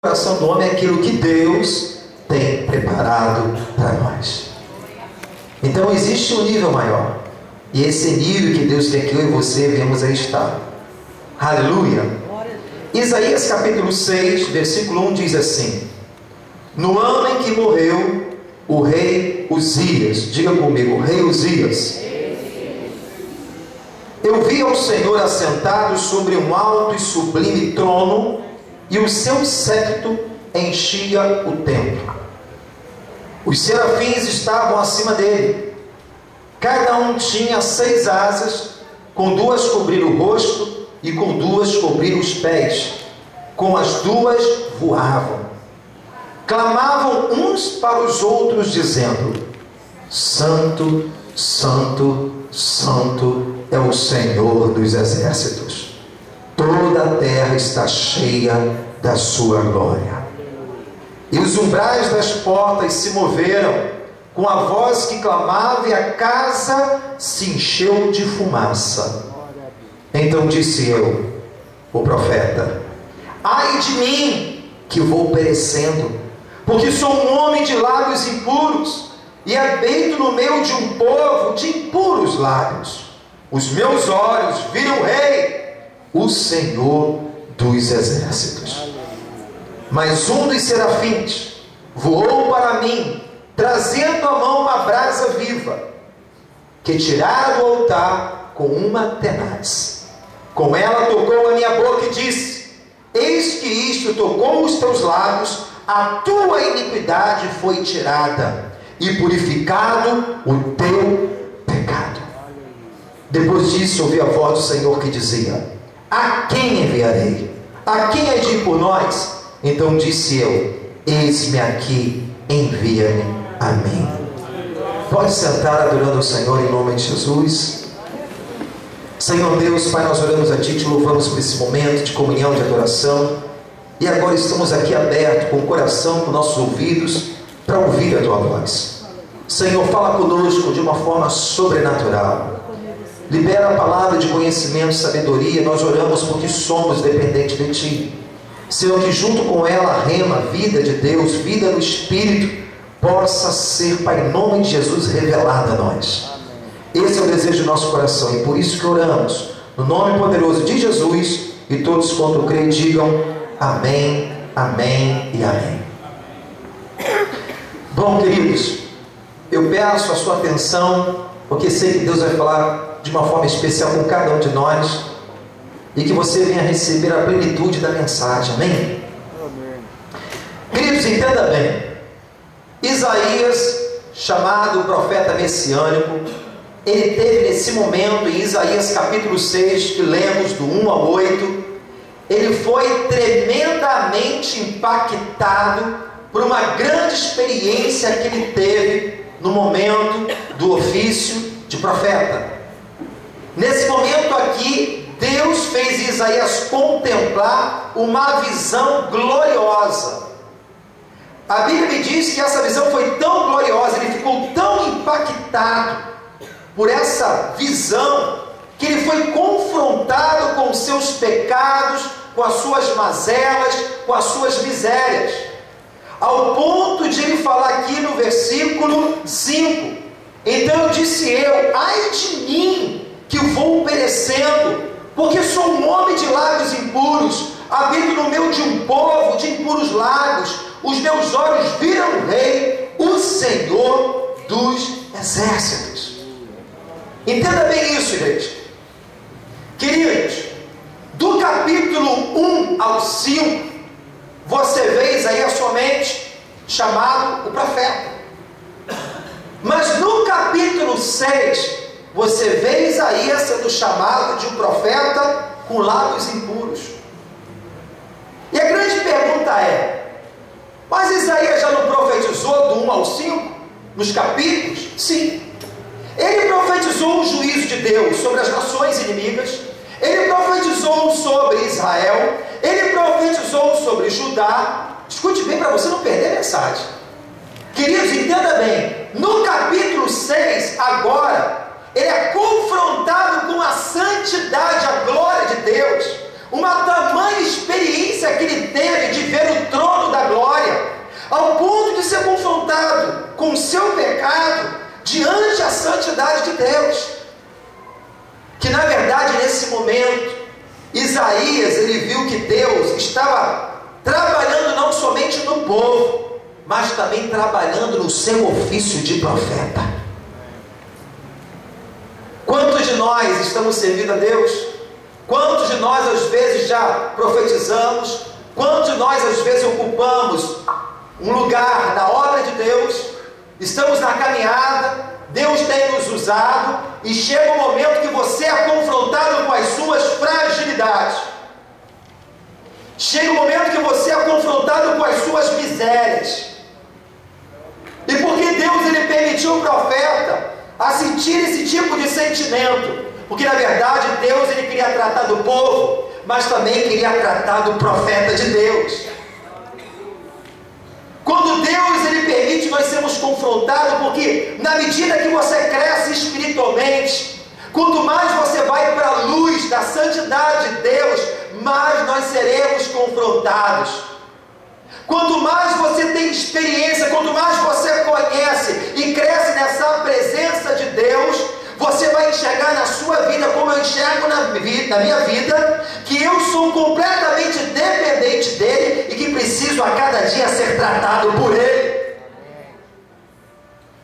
coração do homem é aquilo que Deus tem preparado para nós. Então existe um nível maior, e esse nível que Deus quer que eu e você venhamos a estar. Aleluia. Isaías capítulo 6 versículo 1 diz assim: no ano em que morreu o rei Uzias, diga comigo, o rei Uzias, eu vi ao Senhor assentado sobre um alto e sublime trono, e o seu séquito enchia o templo. Os serafins estavam acima dele, cada um tinha 6 asas, com 2 cobrir o rosto e com 2 cobrir os pés, com as 2 voavam. Clamavam uns para os outros, dizendo: Santo, Santo, Santo é o Senhor dos exércitos. Toda a terra está cheia da sua glória. E os umbrais das portas se moveram com a voz que clamava, e a casa se encheu de fumaça. Então disse eu, o profeta: ai de mim, que vou perecendo, porque sou um homem de lábios impuros, e habito no meio de um povo de impuros lábios. Os meus olhos viram o Rei, o Senhor dos exércitos. Mas um dos serafins voou para mim, trazendo à mão uma brasa viva, que tirara do altar com uma tenaz. Com ela tocou a minha boca e disse: eis que isto tocou os teus lábios, a tua iniquidade foi tirada, e purificado o teu pecado. Depois disso ouvi a voz do Senhor que dizia: a quem enviarei? A quem há de ir por nós? Então disse eu: eis-me aqui, envia-me a mim. Pode sentar adorando o Senhor em nome de Jesus. Senhor Deus, Pai, nós oramos a Ti, te louvamos por esse momento de comunhão, de adoração. E agora estamos aqui abertos, com o coração, com nossos ouvidos, para ouvir a Tua voz. Senhor, fala conosco de uma forma sobrenatural. Libera a palavra de conhecimento, sabedoria. Nós oramos porque somos dependentes de Ti. Senhor, que junto com ela a rema, vida de Deus, vida no Espírito, possa ser, Pai, em nome de Jesus, revelada a nós. Esse é o desejo do nosso coração, e por isso que oramos, no nome poderoso de Jesus, e todos quanto creem digam amém, amém e amém. Bom, queridos, eu peço a sua atenção, porque sei que Deus vai falar de uma forma especial com cada um de nós, e que você venha receber a plenitude da mensagem, amém? Queridos, entenda bem, Isaías, chamado profeta messiânico, ele teve nesse momento, em Isaías capítulo 6, que lemos do 1 ao 8, ele foi tremendamente impactado por uma grande experiência que ele teve no momento do ofício de profeta. Nesse momento aqui, Deus fez Isaías contemplar uma visão gloriosa. A Bíblia me diz que essa visão foi tão gloriosa, ele ficou tão impactado por essa visão, que ele foi confrontado com os seus pecados, com as suas mazelas, com as suas misérias, ao ponto de ele falar aqui no versículo 5: então disse eu, ai de mim, que vou perecendo, porque sou um homem de lábios impuros, habito no meio de um povo de impuros lábios, os meus olhos viram o Rei, o Senhor dos exércitos. Entenda bem isso, igreja. Queridos, do capítulo 1 ao 5, você vê Isaías somente chamado o profeta. Mas no capítulo 6, você vê Isaías sendo chamado de um profeta com lábios impuros. E a grande pergunta é: mas Isaías já não profetizou do 1 ao 5? Nos capítulos? Sim. Ele profetizou o juízo de Deus sobre as nações inimigas. Ele profetizou sobre Israel. Ele profetizou sobre Judá. Escute bem para você não perder a mensagem. Queridos, entenda bem. No capítulo 6, agora, ele é confrontado com a santidade, a glória de Deus, uma tamanha experiência que ele teve de ver o trono da glória, ao ponto de ser confrontado com o seu pecado diante da santidade de Deus. Que na verdade nesse momento, Isaías, ele viu que Deus estava trabalhando não somente no povo, mas também trabalhando no seu ofício de profeta. Quantos de nós estamos servindo a Deus? Quantos de nós às vezes já profetizamos? Quantos de nós às vezes ocupamos um lugar na obra de Deus? Estamos na caminhada, Deus tem nos usado, e chega um momento que você é confrontado com as suas fragilidades. Chega um momento que você é confrontado com as suas misérias. E porque Deus ele permitiu o profeta a sentir esse tipo de sentimento? Porque na verdade Deus ele queria tratar do povo, mas também queria tratar do profeta de Deus. Quando Deus ele permite nós sermos confrontados, porque na medida que você cresce espiritualmente, quanto mais você vai para a luz da santidade de Deus, mais nós seremos confrontados. Quanto mais você tem experiência, quanto mais você conhece e cresce nessa presença de Deus, você vai enxergar na sua vida, como eu enxergo na minha vida, que eu sou completamente dependente dele e que preciso a cada dia ser tratado por ele.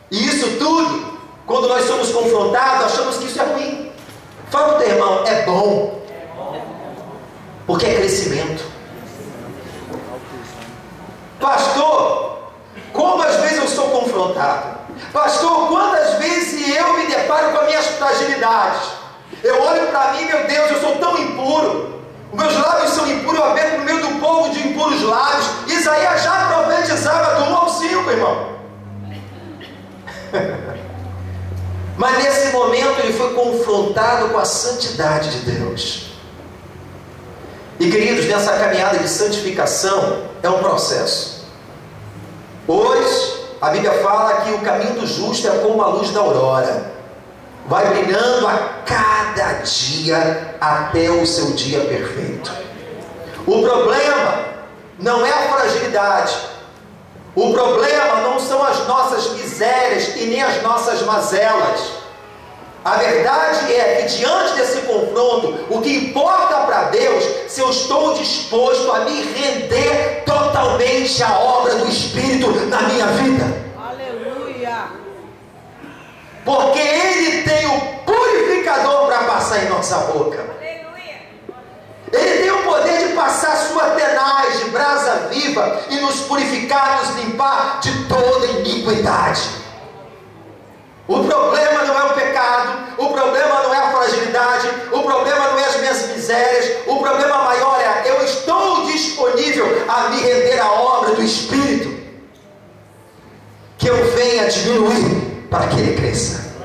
E isso tudo, quando nós somos confrontados, achamos que isso é ruim. Fala para o teu irmão, é bom, porque é crescimento. Pastor, como às vezes eu sou confrontado? Pastor, quantas vezes eu me deparo com as minhas fragilidades? Eu olho para mim, meu Deus, eu sou tão impuro, os meus lábios são impuros, eu habito no meio do povo de impuros lábios. Isaías já profetizava do 1 ao 5, irmão. Mas nesse momento ele foi confrontado com a santidade de Deus. E queridos, nessa caminhada de santificação é um processo. Hoje a Bíblia fala que o caminho do justo é como a luz da aurora, vai brilhando a cada dia até o seu dia perfeito. O problema não é a fragilidade, o problema não são as nossas misérias e nem as nossas mazelas. A verdade é que diante desse confronto, o que importa para Deus, se eu estou disposto a me render totalmente à obra do Espírito na minha vida. Aleluia! Porque Ele tem o purificador para passar em nossa boca. Aleluia! Ele tem o poder de passar sua tenaz de brasa viva e nos purificar, nos limpar de toda iniquidade. O problema não é o pecado, o problema não é a fragilidade, o problema não é as minhas misérias, o problema maior é eu estou disponível a me render à obra do Espírito, que eu venha diminuir para que Ele cresça.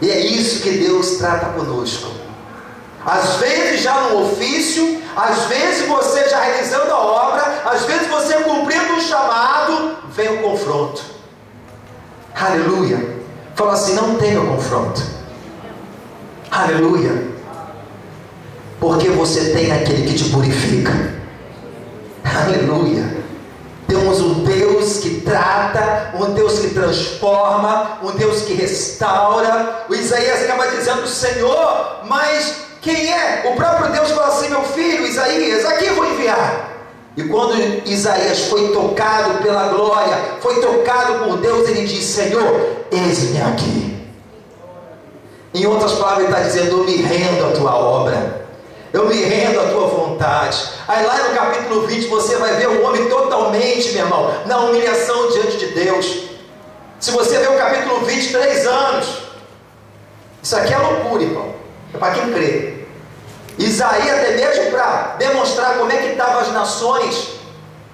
E é isso que Deus trata conosco. Às vezes já no ofício, às vezes você já realizando a obra, às vezes você cumprindo um chamado, vem o confronto. Aleluia. Fala assim, não tenha confronto. Aleluia. Porque você tem aquele que te purifica. Aleluia. Temos um Deus que trata, um Deus que transforma, um Deus que restaura. O Isaías acaba dizendo, Senhor, mas quem é? O próprio Deus fala assim, meu filho Isaías, aqui eu vou enviar. E quando Isaías foi tocado pela glória, foi tocado por Deus, ele diz, Senhor, eis-me aqui. Em outras palavras ele está dizendo, eu me rendo à tua obra, eu me rendo à tua vontade. Aí lá no capítulo 20 você vai ver o homem totalmente, meu irmão, na humilhação diante de Deus. Se você ver o capítulo 20, 3 anos, isso aqui é loucura, irmão, é para quem crê. Isaías, até mesmo para demonstrar como é que estavam as nações,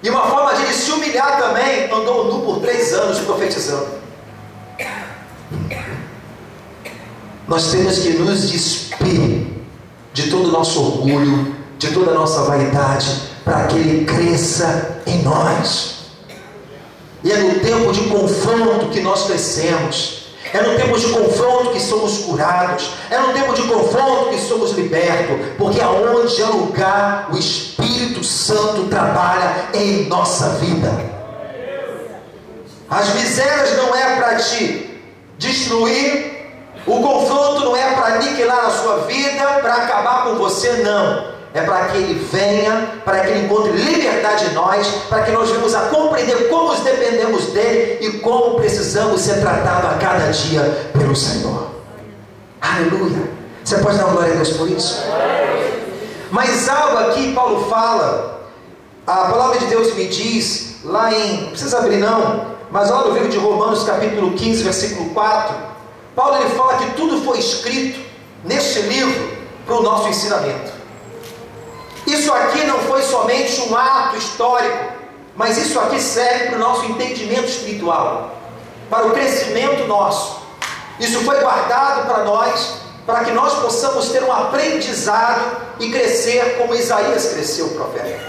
e uma forma de ele se humilhar também, andou nu por 3 anos profetizando. Nós temos que nos despir de todo o nosso orgulho, de toda a nossa vaidade, para que Ele cresça em nós. E é no tempo de confronto que nós crescemos. É no tempo de confronto que somos curados. É no tempo de confronto que somos libertos. Porque aonde há lugar, o Espírito Santo trabalha em nossa vida. As misérias não é para te destruir. O confronto não é para aniquilar a sua vida, para acabar com você, não. É para que Ele venha, para que Ele encontre liberdade em nós, para que nós venhamos a compreender como dependemos dEle e como precisamos ser tratados a cada dia pelo Senhor. Aleluia! Você pode dar glória a Deus por isso? Mas algo aqui Paulo fala, a palavra de Deus me diz, lá em, não precisa abrir não, mas lá no livro de Romanos capítulo 15, versículo 4, Paulo ele fala que tudo foi escrito neste livro para o nosso ensinamento. Isso aqui não foi somente um ato histórico, mas isso aqui serve para o nosso entendimento espiritual, para o crescimento nosso. Isso foi guardado para nós, para que nós possamos ter um aprendizado e crescer como Isaías cresceu, o profeta.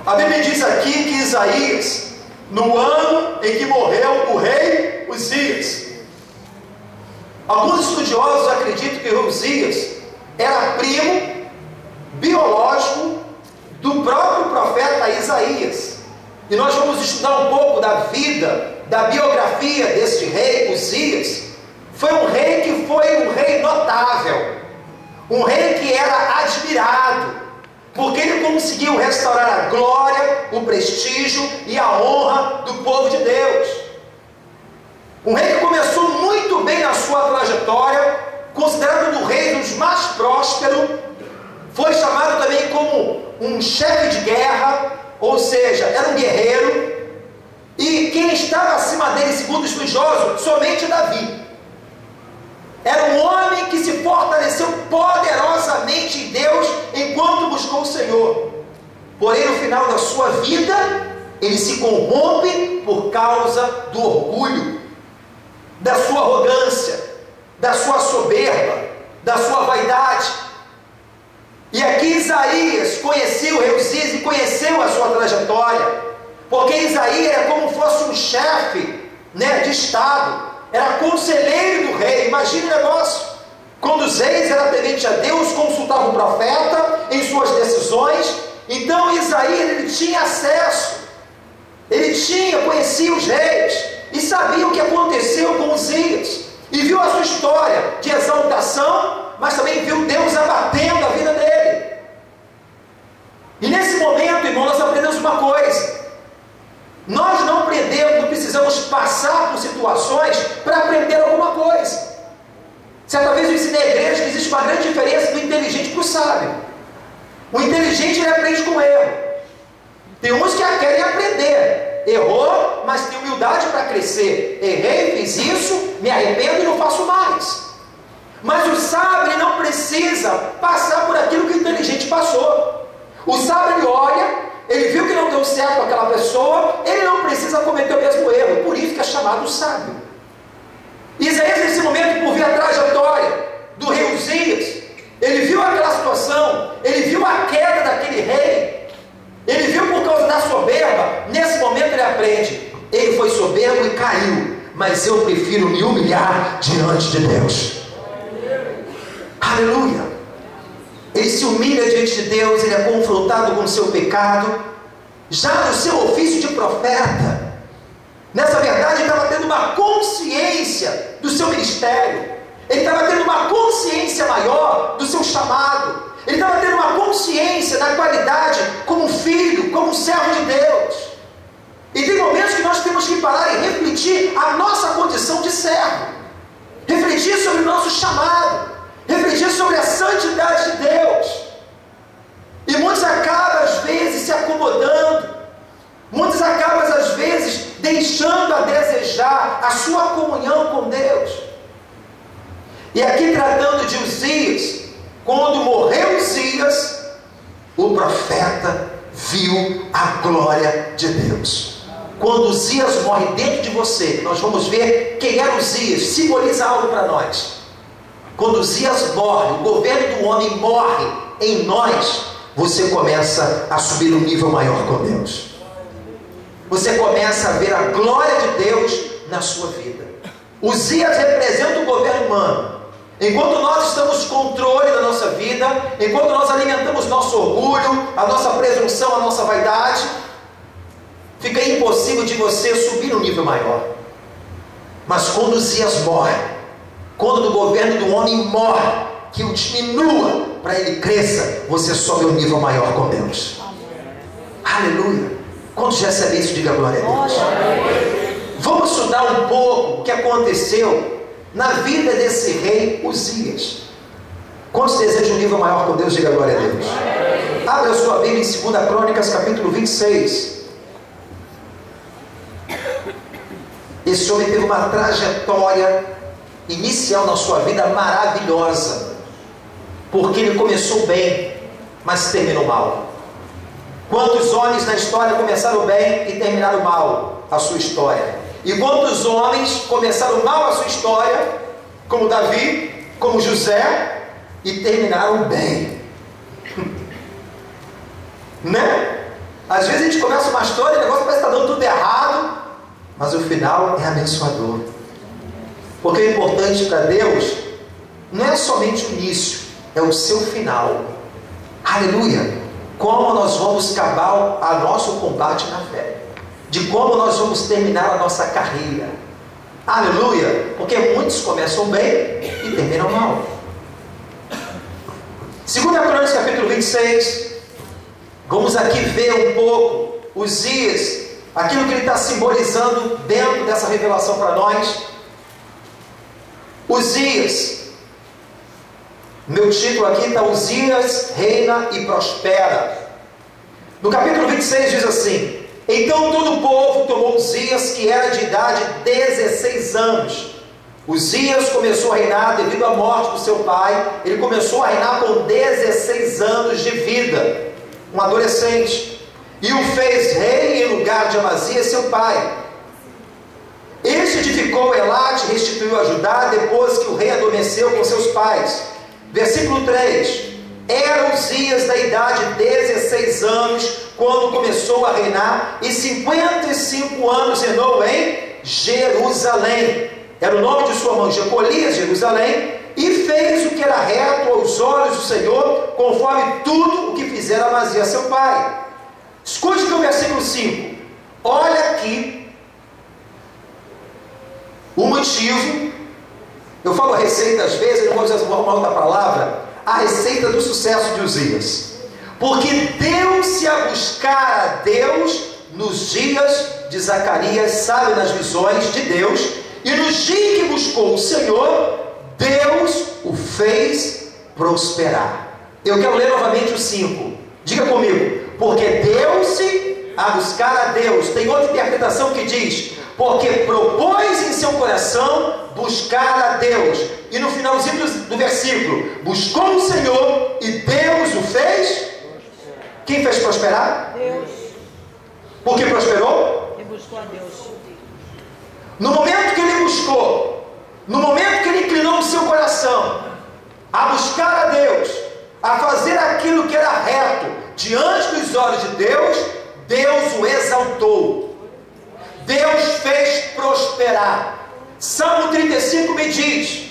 A Bíblia diz aqui que Isaías, no ano em que morreu o rei Uzias, alguns estudiosos acreditam que Uzias era primo biológico do próprio profeta Isaías. E nós vamos estudar um pouco da vida, da biografia deste rei Uzias. Foi um rei que foi um rei notável, um rei que era admirado, porque ele conseguiu restaurar a glória, o prestígio e a honra do povo de Deus. Um rei que começou muito bem na sua trajetória, considerado um rei dos mais prósperos. Foi chamado também como um chefe de guerra, ou seja, era um guerreiro. E quem estava acima dele, segundo estudiosos, somente Davi. Era um homem que se fortaleceu poderosamente em Deus enquanto buscou o Senhor. Porém, no final da sua vida, ele se corrompe por causa do orgulho, da sua arrogância, da sua soberba, da sua vaidade. E aqui Isaías conheceu o rei Uzias e conheceu a sua trajetória, porque Isaías era como fosse um chefe, de estado, era conselheiro do rei. Imagine o negócio, quando os reis eram tementes a Deus, consultavam o profeta em suas decisões. Então Isaías ele tinha acesso, conhecia os reis e sabia o que aconteceu com Uzias, e viu a sua história de exaltação, mas também viu Deus abatendo a vida dele. E nesse momento, irmão, nós aprendemos uma coisa: nós não precisamos passar por situações para aprender alguma coisa. Certa vez eu ensinei à igreja que existe uma grande diferença do inteligente para o sábio. O inteligente ele aprende com erro. Tem uns que querem aprender. Errou, mas tem humildade para crescer. Errei, fiz isso, me arrependo e não faço mais. Mas o sábio ele não precisa passar por aquilo que o inteligente passou. O sábio ele olha, ele viu que não deu certo com aquela pessoa, ele não precisa cometer o mesmo erro, por isso que é chamado sábio. Isaías nesse momento, por ver a trajetória do rei Uzias, ele viu aquela situação, ele viu a queda daquele rei, ele viu por causa da soberba. Nesse momento ele aprende, ele foi soberbo e caiu, mas eu prefiro me humilhar diante de Deus. Aleluia! Ele se humilha diante de Deus, ele é confrontado com o seu pecado, já no seu ofício de profeta. Nessa verdade, ele estava tendo uma consciência do seu ministério, ele estava tendo uma consciência maior do seu chamado, ele estava tendo uma consciência da qualidade como filho, como servo de Deus. E tem momentos que nós temos que parar e refletir a nossa condição de servo, refletir sobre o nosso chamado, refletir sobre a santidade de Deus. E muitos acabam às vezes se acomodando, muitos acabam às vezes deixando a desejar a sua comunhão com Deus. E aqui tratando de Uzias, quando morreu Uzias, o profeta viu a glória de Deus. Quando Uzias morre dentro de você, nós vamos ver quem era Uzias, simboliza algo para nós. Quando Uzias morre, o governo do homem morre em nós, você começa a subir um nível maior com Deus. Você começa a ver a glória de Deus na sua vida. Uzias representa o governo humano. Enquanto nós estamos no controle da nossa vida, enquanto nós alimentamos nosso orgulho, a nossa presunção, a nossa vaidade, fica impossível de você subir um nível maior. Mas quando Uzias morre, quando do governo do homem morre, que o diminua para ele cresça, você sobe um nível maior com Deus. Aleluia! Quando já recebe isso, diga glória a Deus. Vamos estudar um pouco o que aconteceu na vida desse rei Uzias. Quantos desejam um nível maior com Deus, diga glória a Deus. Abra a sua Bíblia em 2 Crônicas, capítulo 26. Esse homem teve uma trajetória inicial na sua vida maravilhosa, porque ele começou bem, mas terminou mal. Quantos homens na história começaram bem e terminaram mal a sua história? E quantos homens começaram mal a sua história, como Davi, como José, e terminaram bem? Né? Às vezes a gente começa uma história e o negócio parece que está dando tudo errado, mas o final é abençoador. Porque o importante para Deus não é somente o início, é o seu final. Aleluia! Como nós vamos acabar a nosso combate na fé, de como nós vamos terminar a nossa carreira. Aleluia! Porque muitos começam bem e terminam mal. 2 Crônicas, capítulo 26. Vamos aqui ver um pouco Uzias, aquilo que ele está simbolizando dentro dessa revelação para nós. Uzias, meu título aqui está: Uzias reina e prospera. No capítulo 26 diz assim: então todo o povo tomou Uzias, que era de idade 16 anos. Uzias começou a reinar devido à morte do seu pai. Ele começou a reinar com 16 anos de vida, um adolescente, e o fez rei em lugar de Amazias seu pai. Este edificou Elate e restituiu a Judá depois que o rei adormeceu com seus pais. Versículo 3: era Uzias da idade de 16 anos quando começou a reinar, e 55 anos reinou em Jerusalém. Era o nome de sua mãe Jecolias, Jerusalém, e fez o que era reto aos olhos do Senhor, conforme tudo o que fizera Amazias seu pai. Escute que o versículo 5. Olha aqui o motivo. Eu falo a receita às vezes, eu vou usar uma outra palavra, a receita do sucesso de Uzias. Porque deu-se a buscar a Deus nos dias de Zacarias, sabe, nas visões de Deus, e no dia que buscou o Senhor, Deus o fez prosperar. Eu quero ler novamente o 5. Diga comigo: porque deu-se a buscar a Deus. Tem outra interpretação que diz: porque propôs em seu coração buscar a Deus. E no finalzinho do versículo: buscou o Senhor e Deus o fez. Quem fez prosperar? Deus. Por que prosperou? Ele buscou a Deus. No momento que ele buscou, no momento que ele inclinou o seu coração a buscar a Deus, a fazer aquilo que era reto diante dos olhos de Deus, Deus o exaltou. Deus fez prosperar. Salmo 35 me diz,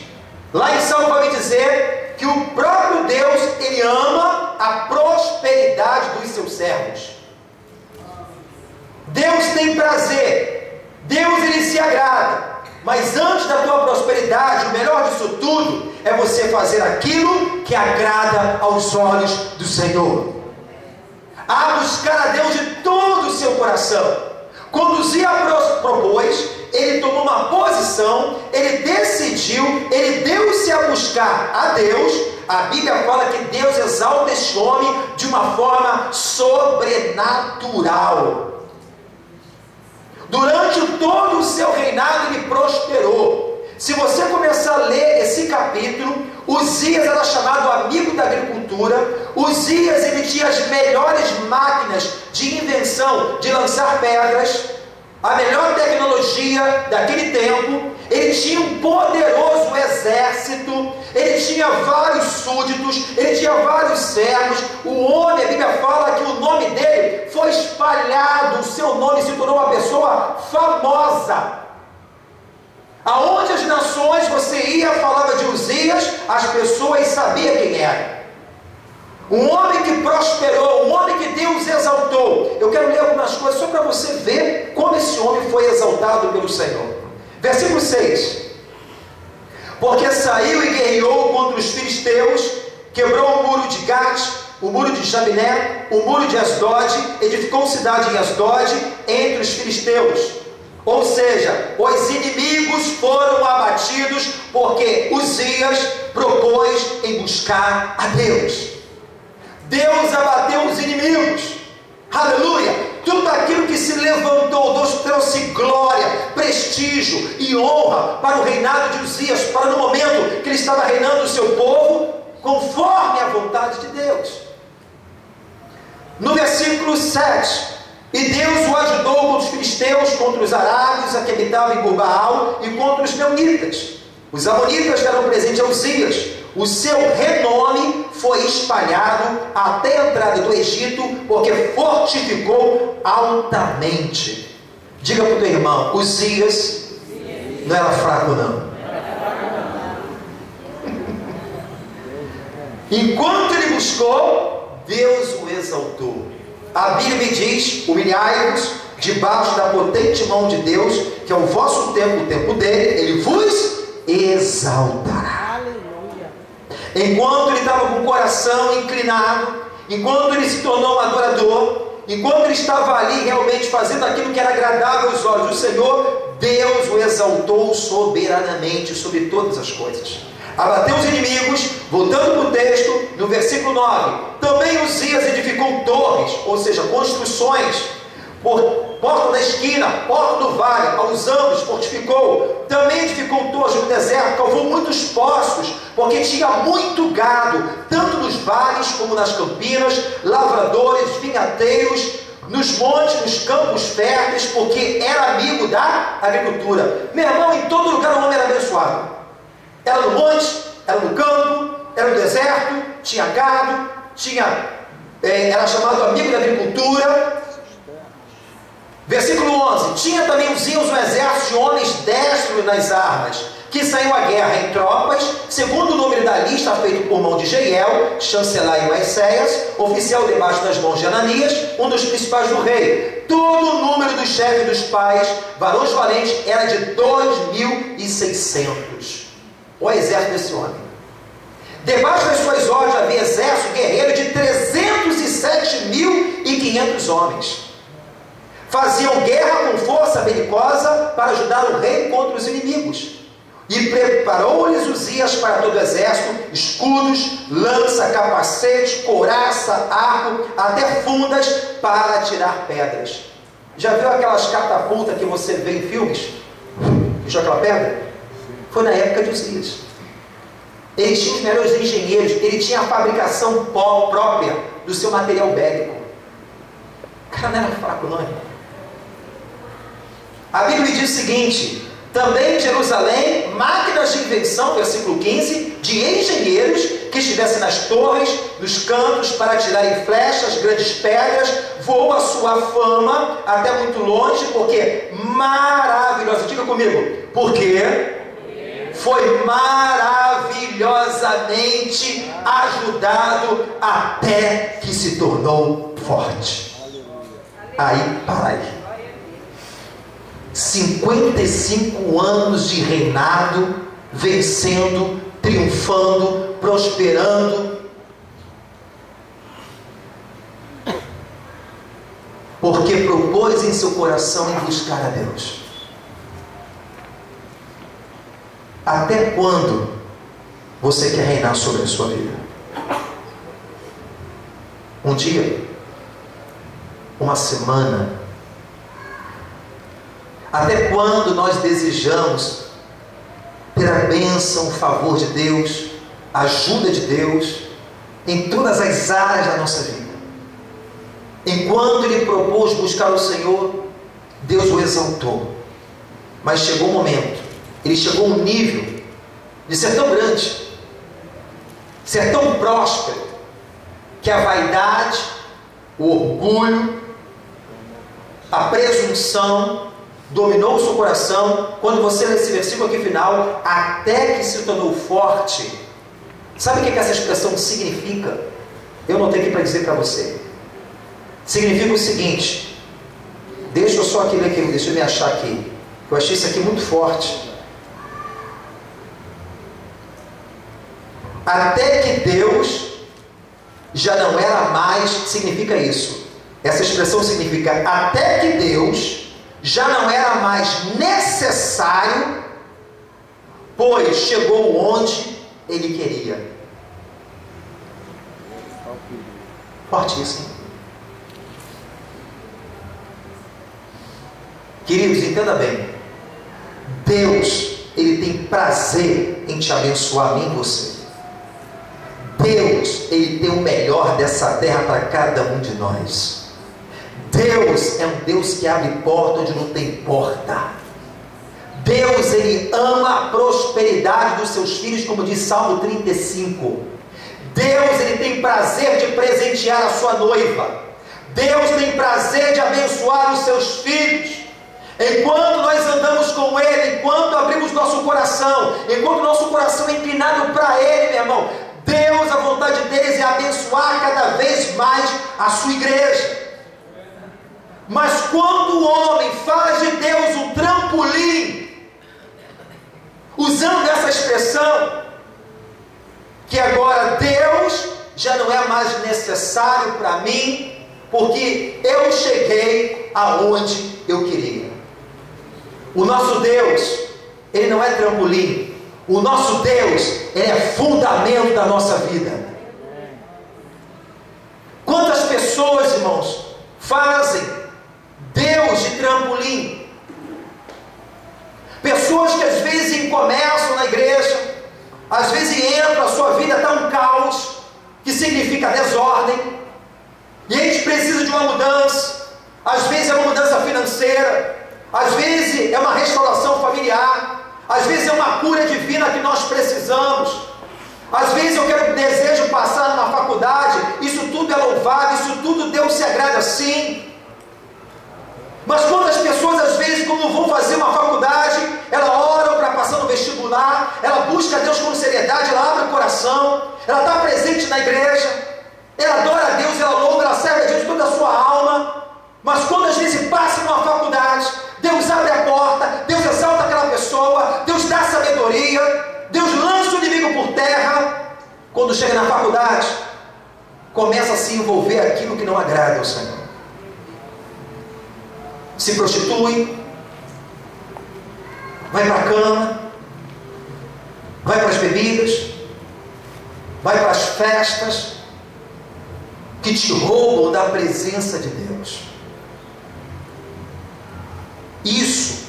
lá em Salmo vai me dizer que o próprio Deus, Ele ama a prosperidade dos seus servos. Deus tem prazer, Deus Ele se agrada, mas antes da tua prosperidade, o melhor disso tudo é você fazer aquilo que agrada aos olhos do Senhor, a buscar a Deus de todo o seu coração. Quando Uzias propôs, ele tomou uma posição, ele decidiu, ele deu-se a buscar a Deus. A Bíblia fala que Deus exalta este homem de uma forma sobrenatural. Durante todo o seu reinado ele prosperou. Se você começar a ler esse capítulo, Uzias era chamado amigo da agricultura. Uzias, ele tinha as melhores máquinas de invenção de lançar pedras, a melhor tecnologia daquele tempo. Ele tinha um poderoso exército, ele tinha vários súditos, ele tinha vários servos. O homem, a Bíblia fala que o nome dele foi espalhado, o seu nome se tornou uma pessoa famosa. Aonde as nações você ia, falava de Uzias, as pessoas sabiam quem era. Um homem que prosperou, um homem que Deus exaltou. Eu quero ler algumas coisas só para você ver como esse homem foi exaltado pelo Senhor. Versículo 6. Porque saiu e guerreou contra os filisteus, quebrou o muro de Gat, o muro de Jabiné, o muro de Asdod, edificou cidade em Asdod, entre os filisteus. Ou seja, os inimigos foram abatidos, porque Uzias propôs em buscar a Deus. Deus abateu os inimigos, aleluia. Tudo aquilo que se levantou, Deus trouxe glória, prestígio e honra para o reinado de Uzias, para no momento que ele estava reinando o seu povo, conforme a vontade de Deus. No versículo 7, e Deus o ajudou contra os filisteus, contra os arábios, a que habitavam em Gurbaal, e contra os meunitas. Os amonitas deram presente a Uzias. O seu renome foi espalhado até a entrada do Egito, porque fortificou altamente. Diga para o teu irmão, Uzias não era fraco não. Enquanto ele buscou, Deus o exaltou. A Bíblia me diz, humilhai-vos debaixo da potente mão de Deus, que é o vosso tempo, o tempo dele, ele vos exaltará. Enquanto ele estava com o coração inclinado, enquanto ele se tornou um adorador, enquanto ele estava ali realmente fazendo aquilo que era agradável aos olhos do Senhor, Deus o exaltou soberanamente sobre todas as coisas. Abateu os inimigos. Voltando para o texto, no versículo 9, também Uzias edificou torres, ou seja, construções, por porta da esquina, porta do vale, aos ambos fortificou. Também edificou torres no deserto, cavou muitos poços, porque tinha muito gado, tanto nos vales como nas campinas, lavradores, vinhateiros, nos montes, nos campos férteis, porque era amigo da agricultura. Meu irmão, em todo lugar o homem era abençoado. Era no monte, era no campo, era no deserto, tinha gado, era chamado amigo da agricultura. Versículo 11, tinha também Uzias um exército de homens destros nas armas, que saiu à guerra em tropas, segundo o número da lista feito por mão de Jeiel, chancelar e Maicéias, oficial debaixo das mãos de Ananias, um dos principais do rei. Todo o número dos chefes dos pais, varões valentes, era de 2.600. O exército desse homem. Debaixo das suas ordens havia exército guerreiro de 307.500 homens. Faziam guerra com força belicosa para ajudar o rei contra os inimigos. E preparou-lhes Uzias para todo o exército, escudos, lança, capacete, couraça, arco, até fundas para atirar pedras. Já viu aquelas catapultas que você vê em filmes? Joga aquela pedra? Foi na época de Uzias. Ele tinha os melhores engenheiros, ele tinha a fabricação própria do seu material bélico. O cara não era fraco, não é? A Bíblia diz o seguinte: também em Jerusalém, máquinas de invenção, versículo 15, de engenheiros que estivessem nas torres, nos cantos, para atirarem flechas, grandes pedras, voou a sua fama até muito longe, porque maravilhosa, diga comigo, porque foi maravilhosamente ajudado até que se tornou forte. Aí, para aí. 55 anos de reinado, vencendo, triunfando, prosperando, porque propôs em seu coração em buscar a Deus. Até quando você quer reinar sobre a sua vida? Um dia? Uma semana? Até quando nós desejamos ter a bênção, o favor de Deus, a ajuda de Deus em todas as áreas da nossa vida? Enquanto ele propôs buscar o Senhor, Deus o exaltou. Mas chegou um momento, ele chegou a um nível de ser tão grande, ser tão próspero, que a vaidade, o orgulho, a presunção dominou o seu coração. Quando você lê esse versículo aqui final, até que se tornou forte. Sabe o que essa expressão significa? Eu não tenho aqui para dizer para você. Significa o seguinte, deixa eu só aqui ler aqui, deixa eu me achar aqui. Eu achei isso aqui muito forte. Até que Deus já não era mais, significa isso. Essa expressão significa até que Deus já não era mais necessário, pois chegou onde Ele queria. Forte isso, hein? Queridos, entenda bem. Deus, Ele tem prazer em te abençoar, a mim e você. Deus, Ele tem o melhor dessa terra para cada um de nós. Deus é um Deus que abre porta onde não tem porta. Deus, Ele ama a prosperidade dos seus filhos, como diz Salmo 35. Deus, Ele tem prazer de presentear a sua noiva. Deus tem prazer de abençoar os seus filhos. Enquanto nós andamos com Ele, enquanto abrimos nosso coração, enquanto nosso coração é inclinado para Ele, meu irmão, Deus, a vontade deles é abençoar cada vez mais a sua igreja. Mas quando o homem faz de Deus um trampolim, usando essa expressão, que agora Deus já não é mais necessário para mim, porque eu cheguei aonde eu queria. O nosso Deus, Ele não é trampolim. O nosso Deus, Ele é fundamento da nossa vida. Quantas pessoas, irmãos, fazem Deus de trampolim? Pessoas que às vezes começam na igreja, às vezes entram, a sua vida está um caos, que significa desordem, e a gente precisa de uma mudança. Às vezes é uma mudança financeira, às vezes é uma restauração familiar, às vezes é uma cura divina que nós precisamos. Às vezes eu desejo passar numa faculdade. Isso tudo é louvável, isso tudo Deus se agrada sim. Mas quantas pessoas às vezes, quando vão fazer uma faculdade, ela ora para passar no vestibular, ela busca Deus com seriedade, ela abre o coração, ela está presente na igreja, ela adora a Deus, ela louva, ela serve a Deus de toda a sua alma. Mas quando às vezes passa numa faculdade, Deus abre a porta, Deus exalta aquela pessoa, Deus dá sabedoria, Deus lança o inimigo por terra. Quando chega na faculdade, começa a se envolver aquilo que não agrada ao Senhor. Se prostitui, vai para a cama, vai para as bebidas, vai para as festas que te roubam da presença de Deus. Isso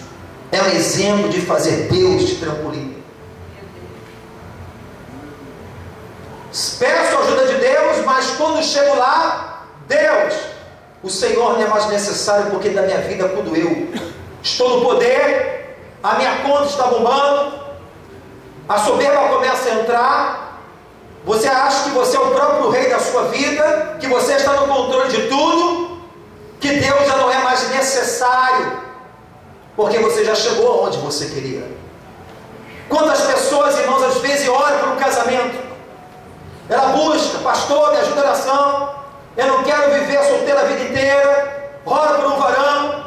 é um exemplo de fazer Deus de trampolim. Peço a ajuda de Deus, mas quando chego lá, Deus, o Senhor não é mais necessário, porque da minha vida tudo eu. Estou no poder, a minha conta está bombando, a soberba começa a entrar, você acha que você é o próprio rei da sua vida, que você está no controle de tudo, que Deus já não é mais necessário, porque você já chegou aonde você queria. Quantas pessoas, irmãos, às vezes oram por um casamento, ela busca, pastor, me ajuda na oração, eu não quero viver solteira a vida inteira, ora por um varão,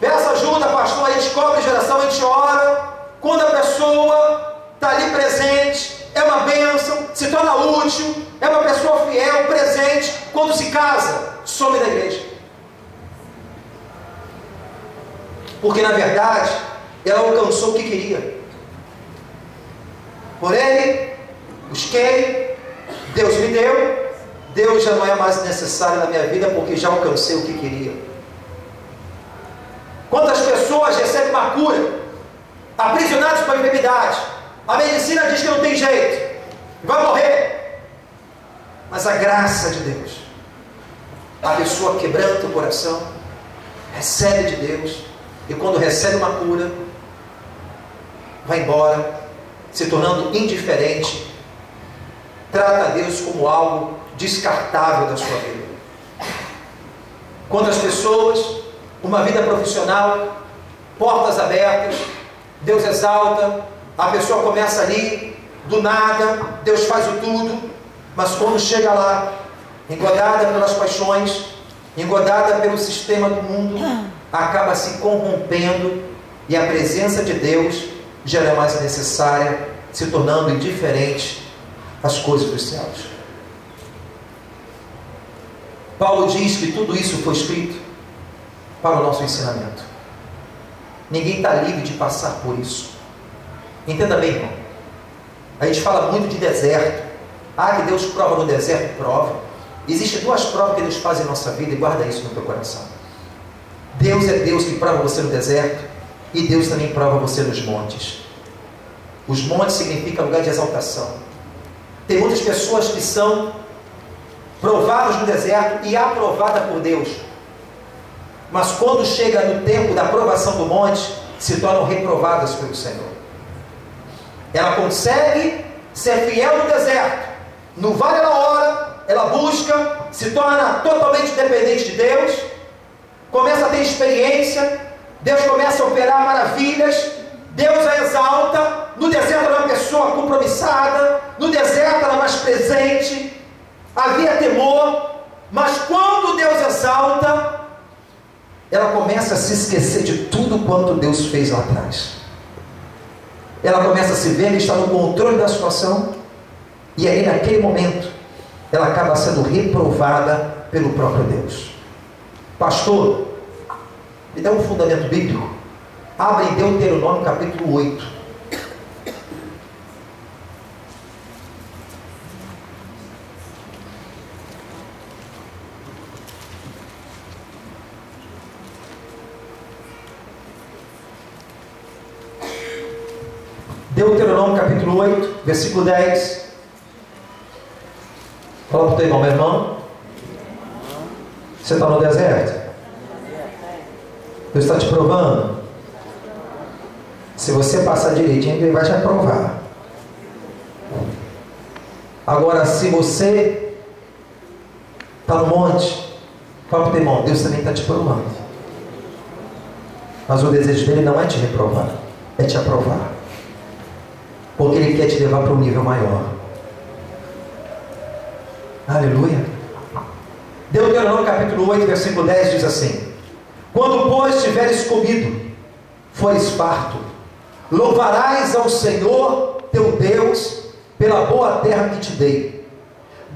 peça ajuda, pastor, a gente cobre geração, a gente ora. Quando a pessoa está ali presente, é uma bênção, se torna útil, é uma pessoa fiel, presente. Quando se casa, some da igreja, porque na verdade ela alcançou o que queria. Porém, busquei, Deus me deu, Deus já não é mais necessário na minha vida, porque já alcancei o que queria. Quantas pessoas recebem uma cura, aprisionadas por enfermidade, a medicina diz que não tem jeito, vai morrer, mas a graça de Deus, a pessoa quebranta o coração, recebe de Deus, e quando recebe uma cura, vai embora, se tornando indiferente, trata a Deus como algo descartável da sua vida. Quantas pessoas, uma vida profissional, portas abertas, Deus exalta, a pessoa começa ali, do nada, Deus faz o tudo, mas quando chega lá, engodada pelas paixões, engodada pelo sistema do mundo, acaba se corrompendo e a presença de Deus já não é mais necessária, se tornando indiferente às coisas dos céus. Paulo diz que tudo isso foi escrito para o nosso ensinamento. Ninguém está livre de passar por isso. Entenda bem, irmão. A gente fala muito de deserto. Que Deus prova no deserto, prova. Existem duas provas que Deus faz em nossa vida, e guarda isso no teu coração. Deus é Deus que prova você no deserto, e Deus também prova você nos montes. Os montes significam lugar de exaltação. Tem muitas pessoas que são provadas no deserto e aprovadas por Deus, mas quando chega no tempo da aprovação do monte, se tornam reprovadas pelo Senhor. Ela consegue ser fiel no deserto, no vale ela ora, ela busca, se torna totalmente dependente de Deus, começa a ter experiência, Deus começa a operar maravilhas, Deus a exalta. No deserto ela é uma pessoa compromissada, no deserto ela é mais presente, havia temor, mas quando Deus exalta, ela começa a se esquecer de tudo quanto Deus fez lá atrás. Ela começa a se ver que está no controle da situação, e aí naquele momento ela acaba sendo reprovada pelo próprio Deus. Pastor, me dá um fundamento bíblico. Abre em Deuteronômio capítulo 8. Deuteronômio capítulo 8, versículo 10. Fala para o teu irmão, meu irmão. Você está no deserto? Deus está te provando. Se você passar direitinho, Ele vai te aprovar. Agora, se você está no monte, fala para o teu irmão, Deus também está te provando. Mas o desejo dele não é te reprovar, é te aprovar. Porque Ele quer te levar para um nível maior. Aleluia. Deuteronômio capítulo 8, versículo 10 diz assim: quando, pois, tiveres comido, fores farto, louvarás ao Senhor teu Deus pela boa terra que te dei.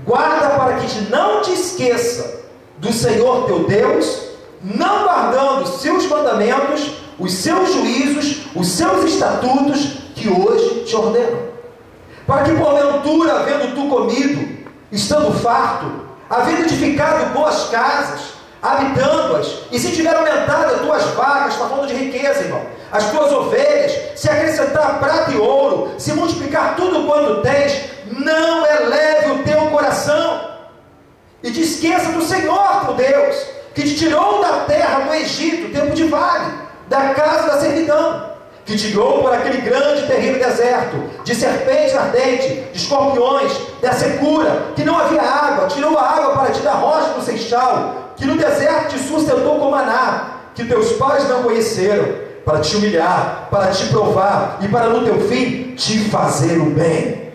Guarda para que não te esqueça do Senhor teu Deus, não guardando os seus mandamentos, os seus juízos, os seus estatutos que hoje te ordeno, para que porventura, havendo tu comido, estando farto, havendo edificado boas casas, habitando-as, e se tiver aumentado as tuas vagas, está falando de riqueza, irmão, as tuas ovelhas, se acrescentar prata e ouro, se multiplicar tudo quanto tens, não eleve o teu coração, e te esqueça do Senhor teu Deus, que te tirou da terra do Egito, tempo de vale, da casa da servidão, que te guiou por aquele grande e terrível deserto, de serpentes ardentes, de escorpiões, da secura, que não havia água, tirou a água para ti da rocha do seixal, que no deserto te sustentou com maná, que teus pais não conheceram, para te humilhar, para te provar, e para no teu fim te fazer o bem.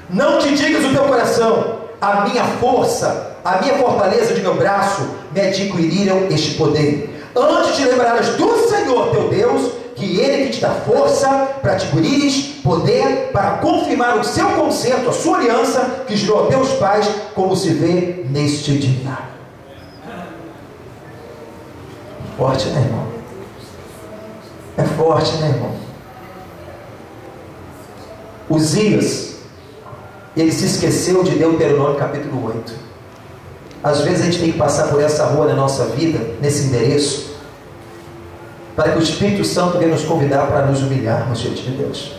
Não te digas o teu coração, a minha força, a minha fortaleza de meu braço me adquiriram este poder. Antes te lembrarás do Senhor teu Deus, que Ele que te dá força para te adquirires poder para confirmar o seu concerto, a sua aliança que jurou a teus pais, como se vê neste dia. Forte, né, irmão? É forte, né, irmão? Uzias, ele se esqueceu de Deuteronômio capítulo 8. Às vezes a gente tem que passar por essa rua na nossa vida, nesse endereço, para que o Espírito Santo venha nos convidar para nos humilharmos diante de Deus.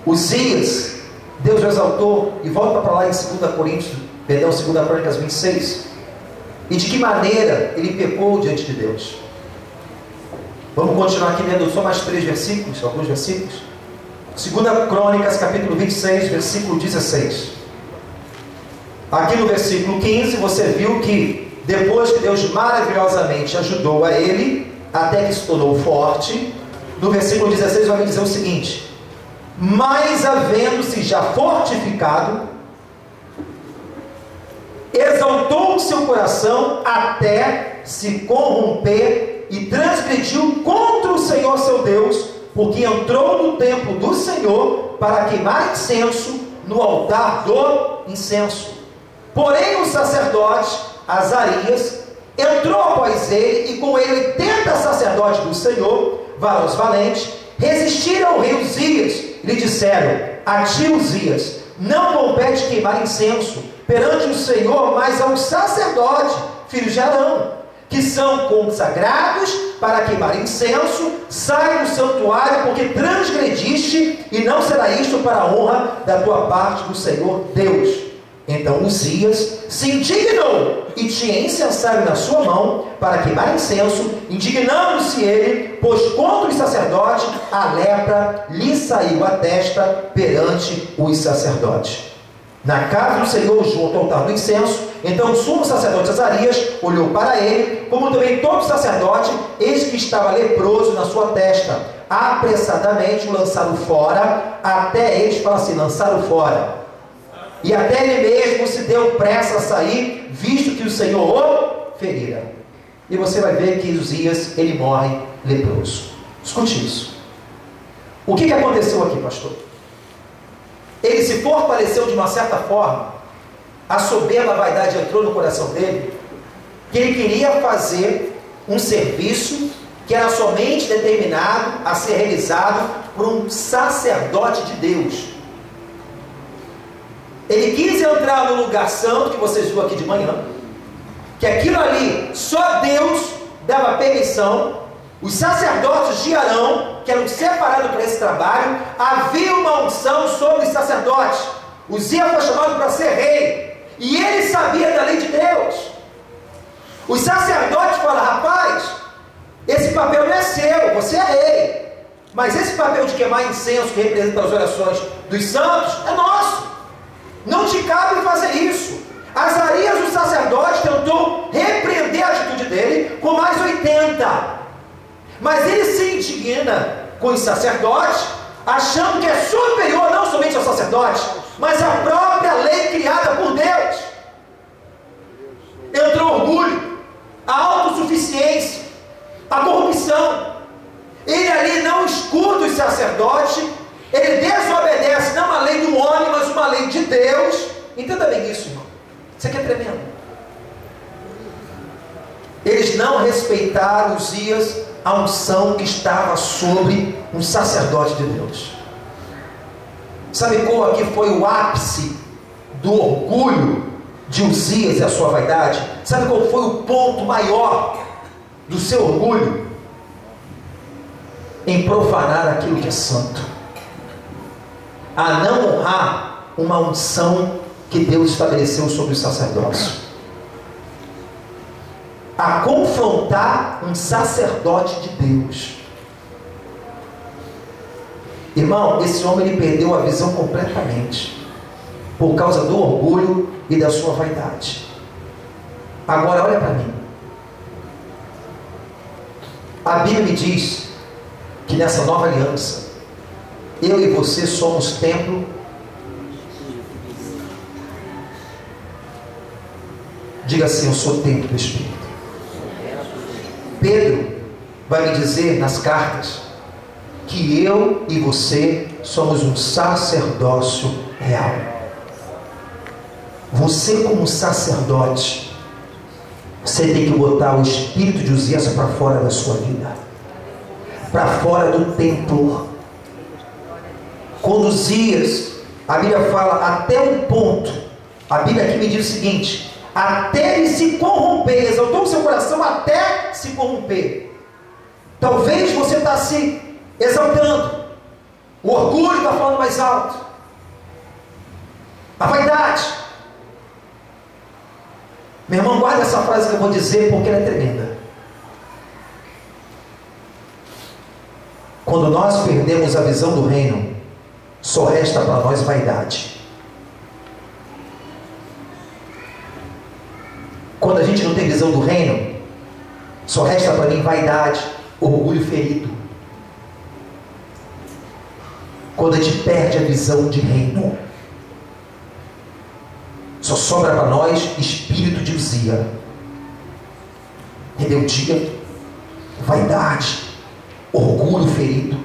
Uzias, Deus o exaltou, e volta para lá em 2 Crônicas 26, e de que maneira ele pecou diante de Deus. Vamos continuar aqui lendo só mais 3 versículos, alguns versículos. 2 Crônicas capítulo 26, versículo 16. Aqui no versículo 15, você viu que depois que Deus maravilhosamente ajudou a ele, até que se tornou forte, no versículo 16 vai me dizer o seguinte: mas havendo-se já fortificado, exaltou o seu coração até se corromper e transgrediu contra o Senhor seu Deus, porque entrou no templo do Senhor para queimar incenso no altar do incenso. Porém o sacerdote Azarias entrou após ele, e com ele 80 sacerdotes do Senhor, varões valentes, resistiram ao rei Uzias e lhe disseram: a ti, Uzias, não compete queimar incenso perante o Senhor, mas ao sacerdote, filhos de Arão, que são consagrados para queimar incenso. Sai do santuário, porque transgrediste, e não será isto para a honra da tua parte do Senhor Deus. Então Uzias se indignou e tinha incensário na sua mão para queimar incenso, indignando-se ele, pois contra os sacerdotes a lepra lhe saiu à testa perante os sacerdotes. Na casa do Senhor, junto ao altar do incenso, então o sumo sacerdote Azarias olhou para ele, como também todo sacerdote, eis que estava leproso na sua testa. Apressadamente o lançaram fora, até eles falam assim: lançaram fora. E até ele mesmo se deu pressa a sair, visto que o Senhor o ferira. E você vai ver que Uzias, ele morre leproso. Escute isso. O que aconteceu aqui, pastor? Ele se fortaleceu de uma certa forma, a soberba, a vaidade entrou no coração dele, que ele queria fazer um serviço que era somente determinado a ser realizado por um sacerdote de Deus. Ele quis entrar no lugar santo, que vocês viram aqui de manhã, que aquilo ali, só Deus dava permissão. Os sacerdotes de Arão, que eram separados para esse trabalho, havia uma unção sobre os sacerdotes. Uzias foi chamado para ser rei, e ele sabia da lei de Deus. Os sacerdotes falaram: rapaz, esse papel não é seu, você é rei, mas esse papel de queimar incenso, que representa as orações dos santos, é nosso. Não te cabe fazer isso. Azarias, o sacerdote, tentou repreender a atitude dele com mais 80. Mas ele se indigna com os sacerdotes, achando que é superior não somente ao sacerdote, mas à própria lei criada por Deus. Entrou o orgulho, a autossuficiência, a corrupção. Ele ali não escuta os sacerdotes, ele desobedece não a lei do homem, mas uma lei de Deus. Entenda bem isso, irmão. Isso aqui é tremendo. Eles não respeitaram Uzias, a unção que estava sobre um sacerdote de Deus. Sabe qual aqui foi o ápice do orgulho de Uzias e a sua vaidade? Sabe qual foi o ponto maior do seu orgulho? Em profanar aquilo que é santo, a não honrar uma unção que Deus estabeleceu sobre o sacerdócio, a confrontar um sacerdote de Deus. Irmão, esse homem ele perdeu a visão completamente, por causa do orgulho e da sua vaidade. Agora olha para mim. A Bíblia me diz que nessa nova aliança, eu e você somos templo Diga assim: eu sou templo do Espírito. Pedro vai me dizer nas cartas que eu e você somos um sacerdócio real. Você, como sacerdote, você tem que botar o espírito de Uzias para fora da sua vida, para fora do templo. Quando Uzias, a Bíblia fala até um ponto, a Bíblia aqui me diz o seguinte: até ele se corromper, exaltou o seu coração até se corromper. Talvez você está se exaltando, o orgulho está falando mais alto, a vaidade. Meu irmão, guarda essa frase que eu vou dizer, porque ela é tremenda. Quando nós perdemos a visão do reino, só resta para nós vaidade. Quando a gente não tem visão do reino, só resta para mim vaidade, orgulho ferido. Quando a gente perde a visão de reino, só sobra para nós espírito de Uzia, rebeldia, vaidade, orgulho ferido.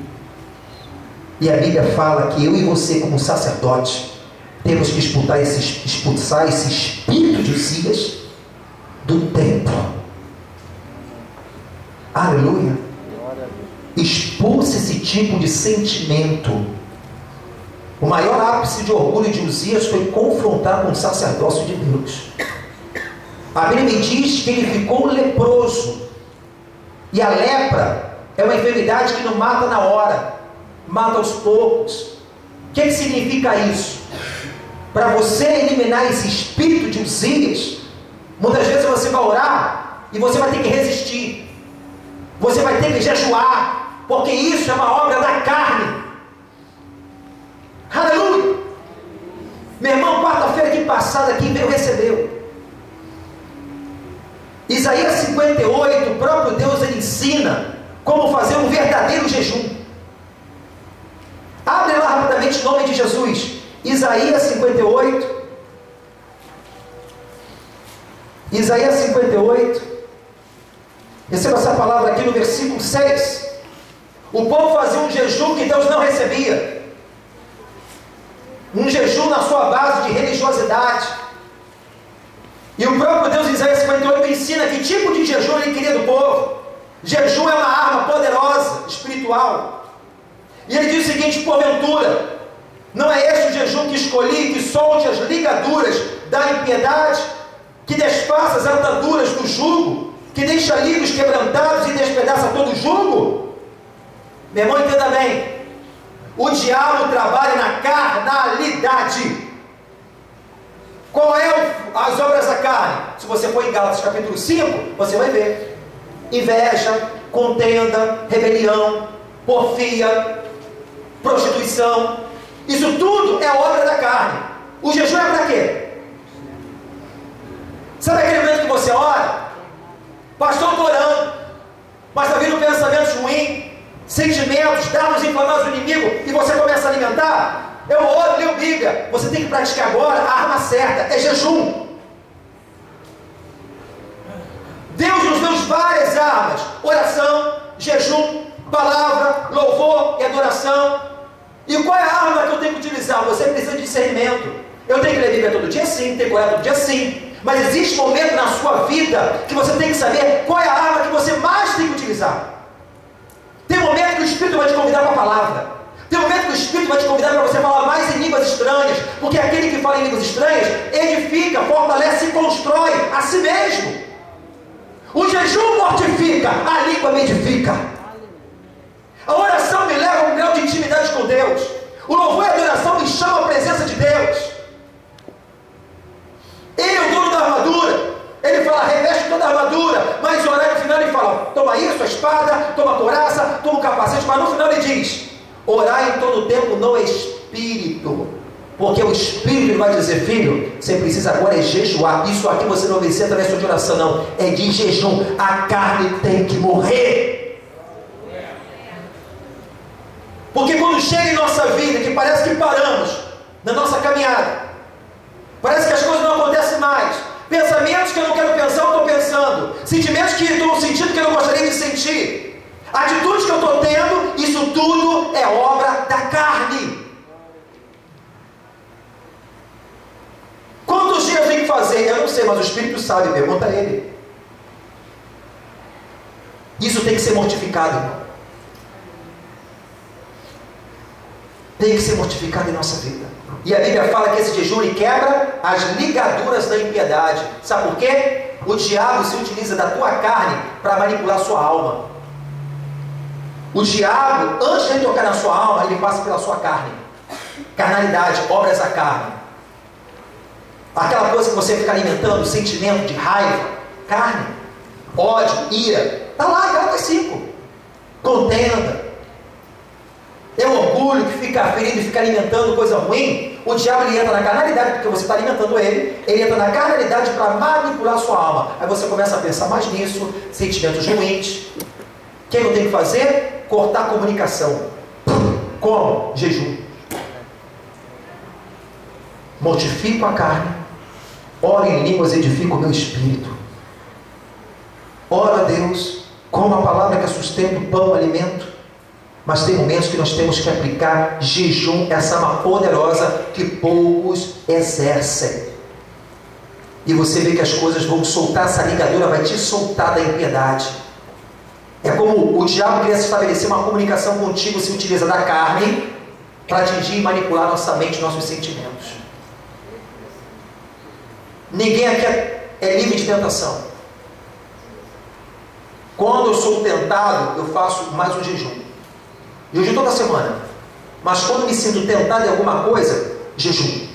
E a Bíblia fala que eu e você, como sacerdote, temos que expulsar esse espírito de Uzias do templo. Aleluia. Expulse esse tipo de sentimento. O maior ápice de orgulho de Uzias foi confrontar com o sacerdócio de Deus. A Bíblia me diz que ele ficou leproso. E a lepra é uma enfermidade que não mata na hora, mata aos poucos. O que significa isso? Para você eliminar esse espírito de Uzias, muitas vezes você vai orar e você vai ter que resistir. Você vai ter que jejuar, porque isso é uma obra da carne. Aleluia! Meu irmão, quarta-feira que passada, quem veio recebeu. Isaías 58, o próprio Deus ele ensina como fazer um verdadeiro jejum. Abre lá rapidamente em nome de Jesus. Isaías 58. Isaías 58. Receba essa palavra aqui no versículo 6. O povo fazia um jejum que Deus não recebia. Um jejum na sua base de religiosidade. E o próprio Deus em Isaías 58 ensina que tipo de jejum ele queria do povo. Jejum é uma arma poderosa, espiritual. E ele diz o seguinte: porventura, não é este o jejum que escolhi, que solte as ligaduras da impiedade, que desfaça as ataduras do jugo, que deixa livres quebrantados e despedaça todo o jugo? Meu irmão, entenda bem. O diabo trabalha na carnalidade. Qual é as obras da carne? Se você for em Gálatas capítulo 5, você vai ver: inveja, contenda, rebelião, porfia, prostituição. Isso tudo é obra da carne. O jejum é para quê? Sabe aquele momento que você ora? Pastor, estou orando, mas está vindo pensamentos ruins, sentimentos, dardos inflamados do inimigo, e você começa a alimentar? Eu oro, leio Bíblia. Você tem que praticar agora a arma certa, é jejum. Deus nos deu várias armas: oração, jejum, palavra, louvor e adoração. E qual é a arma que eu tenho que utilizar? Você precisa de discernimento. Eu tenho que ler Bíblia todo dia? Sim. Tenho que orar todo dia? Sim. Mas existe um momento na sua vida que você tem que saber qual é a arma que você mais tem que utilizar. Tem momento que o Espírito vai te convidar para a palavra. Tem momento que o Espírito vai te convidar para você falar mais em línguas estranhas, porque aquele que fala em línguas estranhas edifica, fortalece e constrói a si mesmo. O jejum mortifica, a língua me edifica. A oração me leva a um grau de intimidade com Deus. O louvor e a adoração me chamam à presença de Deus. Ele é o dono da armadura. Ele fala: reveste toda a armadura. Mas orar no final ele fala: toma isso, a espada, toma a couraça, toma o capacete. Mas no final ele diz: orar em todo o tempo no Espírito. Porque o Espírito vai dizer: filho, você precisa agora é jejuar. Isso aqui você não vencer através de oração, não. É de jejum. A carne tem que morrer. Porque quando chega em nossa vida, que parece que paramos na nossa caminhada, parece que as coisas não acontecem mais, pensamentos que eu não quero pensar, eu estou pensando, sentimentos que estou sentindo que eu não gostaria de sentir, atitudes que eu estou tendo, isso tudo é obra da carne. Quantos dias eu tenho que fazer? Eu não sei, mas o Espírito sabe, pergunta a ele. Isso tem que ser mortificado, irmão. Tem que ser mortificado em nossa vida. E a Bíblia fala que esse jejum ele quebra as ligaduras da impiedade. Sabe por quê? O diabo se utiliza da tua carne para manipular a sua alma. O diabo, antes de ele tocar na sua alma, ele passa pela sua carne. Carnalidade, obras da carne. Aquela coisa que você fica alimentando, sentimento de raiva, carne, ódio, ira. Está lá, Gálatas 5. Contenda. É o orgulho que fica ferido e fica alimentando coisa ruim. o diabo ele entra na carnalidade, porque você está alimentando ele entra na carnalidade para manipular a sua alma. Aí você começa a pensar mais nisso, sentimentos ruins. O que eu tenho que fazer? Cortar a comunicação. Como? Jejum. Mortifico a carne, oro em línguas, edifico o meu espírito. Oro a Deus, como a palavra que sustenta o pão, o alimento. Mas tem momentos que nós temos que aplicar jejum, essa arma poderosa que poucos exercem. E você vê que as coisas vão soltar, essa ligadura vai te soltar da impiedade. É como o diabo queria estabelecer uma comunicação contigo, se utiliza da carne para atingir e manipular nossa mente, nossos sentimentos. Ninguém aqui é livre de tentação. Quando eu sou tentado, eu faço mais um jejum. Jejum toda semana. Mas quando me sinto tentado em alguma coisa, jejum.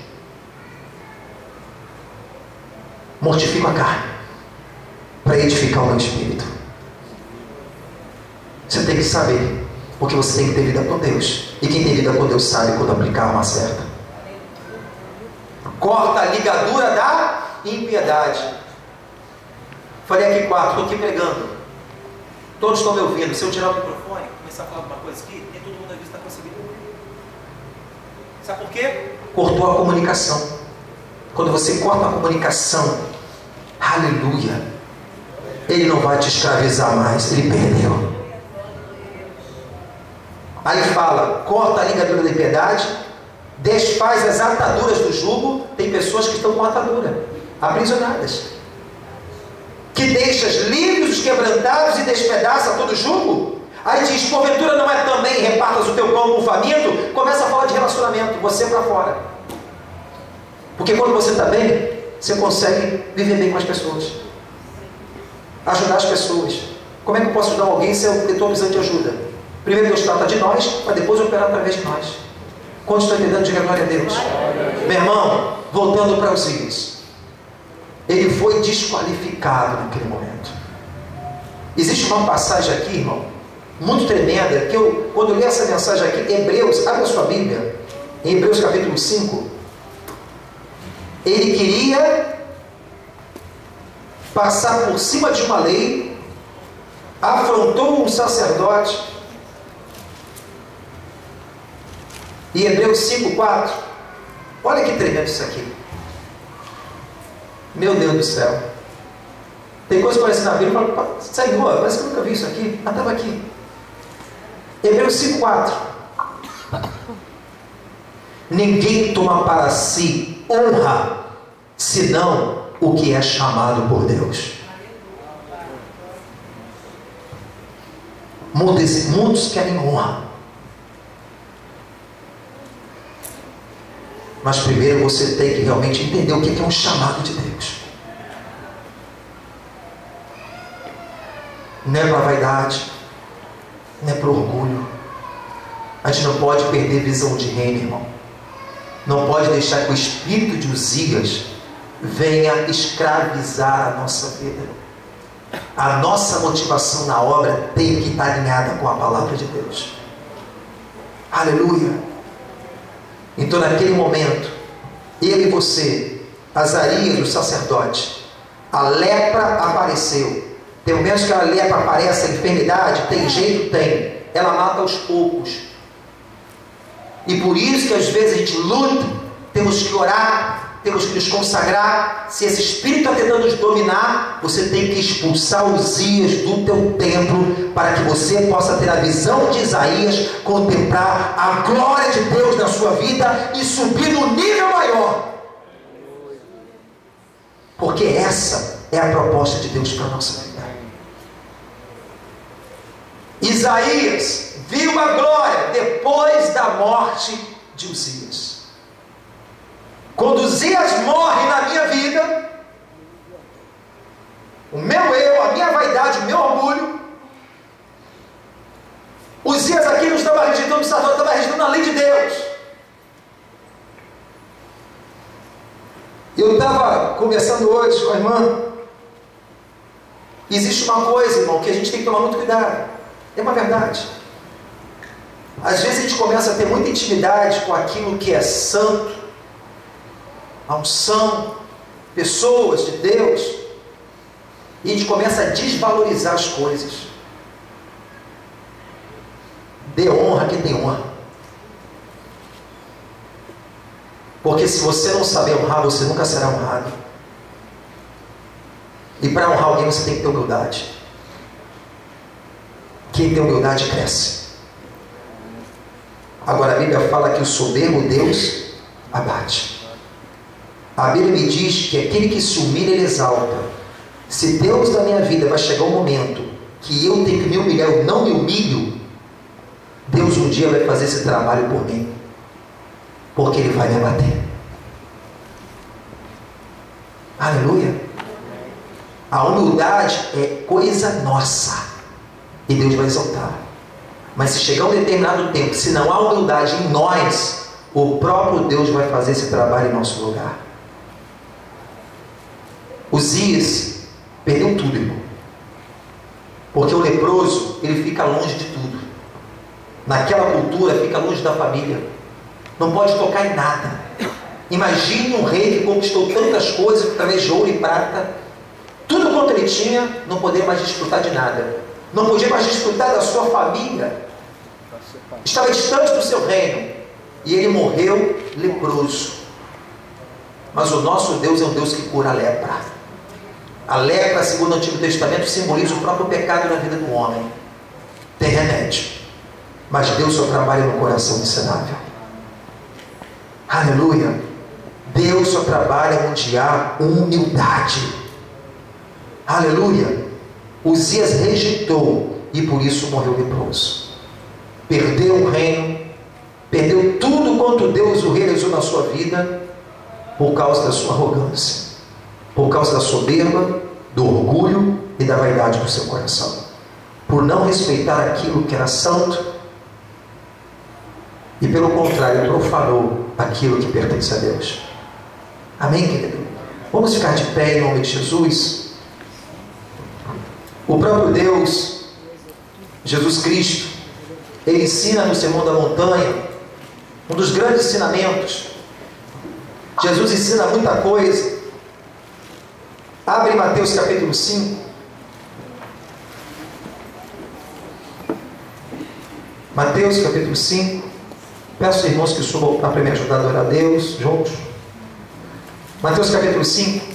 Mortifico a carne para edificar o meu espírito. Você tem que saber, porque você tem que ter vida com Deus. E quem tem vida com Deus sabe quando aplicar a arma certa. Corta a ligadura da impiedade. Falei aqui 4, estou aqui pregando. Todos estão me ouvindo. Se eu tirar o microfone, começar a falar alguma coisa aqui, nem todo mundo aqui está conseguindo ouvir. Sabe por quê? Cortou a comunicação. Quando você corta a comunicação, aleluia, ele não vai te escravizar mais, ele perdeu. Aí fala, corta a ligadura da impiedade, desfaz as ataduras do jugo. Tem pessoas que estão com atadura, aprisionadas. Que deixas livres os quebrantados e despedaça todo jugo. Aí diz, porventura não é também repartas o teu pão com o faminto? Começa a falar de relacionamento, você para fora. Porque quando você está bem, você consegue viver bem com as pessoas, ajudar as pessoas. Como é que eu posso ajudar alguém se eu estou precisando de ajuda? Primeiro Deus trata de nós, para depois operar através de nós. Quando estou entendendo, diga glória a Deus. Meu irmão, voltando para os Uzias, ele foi desqualificado naquele momento. Existe uma passagem aqui, irmão, muito tremenda, que quando eu li essa mensagem aqui, Hebreus, abre a sua Bíblia, em Hebreus capítulo 5, ele queria passar por cima de uma lei, afrontou um sacerdote, e Hebreus 5:4, olha que tremendo isso aqui. Meu Deus do céu. Tem coisa que aparece na Bíblia e fala, Senhor, parece que eu nunca vi isso aqui. Mas estava aqui. Hebreus 5:4. Ninguém toma para si honra, senão o que é chamado por Deus. Muitos querem honra. Mas primeiro você tem que realmente entender o que é um chamado de Deus. Não é para vaidade, não é para orgulho. A gente não pode perder visão de reino, irmão. Não pode deixar que o espírito de Uzias venha escravizar a nossa vida. A nossa motivação na obra tem que estar alinhada com a palavra de Deus. Aleluia. Então naquele momento, ele e você, Azarias, o sacerdote, a lepra apareceu. Tem momentos que a lepra aparece, a enfermidade, tem jeito? Tem. Ela mata aos poucos. E por isso que às vezes a gente luta, temos que orar, temos que nos consagrar. Se esse espírito está tentando nos dominar, você tem que expulsar Uzias do teu templo, para que você possa ter a visão de Isaías, contemplar a glória de Deus na sua vida e subir no nível maior. Porque essa é a proposta de Deus para a nossa vida. Isaías viu a glória depois da morte de Uzias. Quando Uzias morre na minha vida, o meu eu, a minha vaidade, o meu orgulho, Uzias aqui não estava registrando o sacerdote, estava registrando a lei de Deus. Eu estava conversando hoje com a irmã. Existe uma coisa, irmão, que a gente tem que tomar muito cuidado. É uma verdade. Às vezes a gente começa a ter muita intimidade com aquilo que é santo, a unção, pessoas de Deus, e a gente começa a desvalorizar as coisas. Dê honra a quem tem honra. Porque se você não saber honrar, você nunca será honrado. E para honrar alguém você tem que ter humildade. Quem tem humildade cresce. Agora a Bíblia fala que o soberbo Deus abate. A Bíblia me diz que aquele que se humilha, ele exalta. Se Deus na minha vida vai chegar um momento que eu tenho que me humilhar, eu não me humilho, Deus um dia vai fazer esse trabalho por mim. Porque Ele vai me abater. Aleluia. A humildade é coisa nossa. E Deus vai exaltar. Mas se chegar um determinado tempo, se não há humildade em nós, o próprio Deus vai fazer esse trabalho em nosso lugar. Uzias perdeu tudo, irmão. Porque o leproso, ele fica longe de tudo. Naquela cultura, fica longe da família. Não pode tocar em nada. Imagine um rei que conquistou tantas coisas através de ouro e prata. Tudo quanto ele tinha, não podia mais desfrutar de nada. Não podia mais desfrutar da sua família. Estava distante do seu reino. E ele morreu leproso. Mas o nosso Deus é um Deus que cura a lepra. A lepra, segundo o Antigo Testamento, simboliza o próprio pecado na vida do homem. Tem remédio. Mas Deus só trabalha no coração ensinável. Aleluia. Deus só trabalha onde há humildade. Aleluia. Uzias rejeitou e por isso morreu leproso. Perdeu o reino, perdeu tudo quanto Deus o realizou na sua vida por causa da sua arrogância, por causa da soberba, do orgulho e da vaidade do seu coração, por não respeitar aquilo que era santo e pelo contrário profanou aquilo que pertence a Deus. Amém, querido? Vamos ficar de pé em nome de Jesus. O próprio Deus, Jesus Cristo, Ele ensina no Sermão da Montanha, um dos grandes ensinamentos. Jesus ensina muita coisa. Abre Mateus capítulo 5. Mateus capítulo 5. Peço aos irmãos que subam para me ajudar a adorar a Deus juntos. Mateus capítulo 5.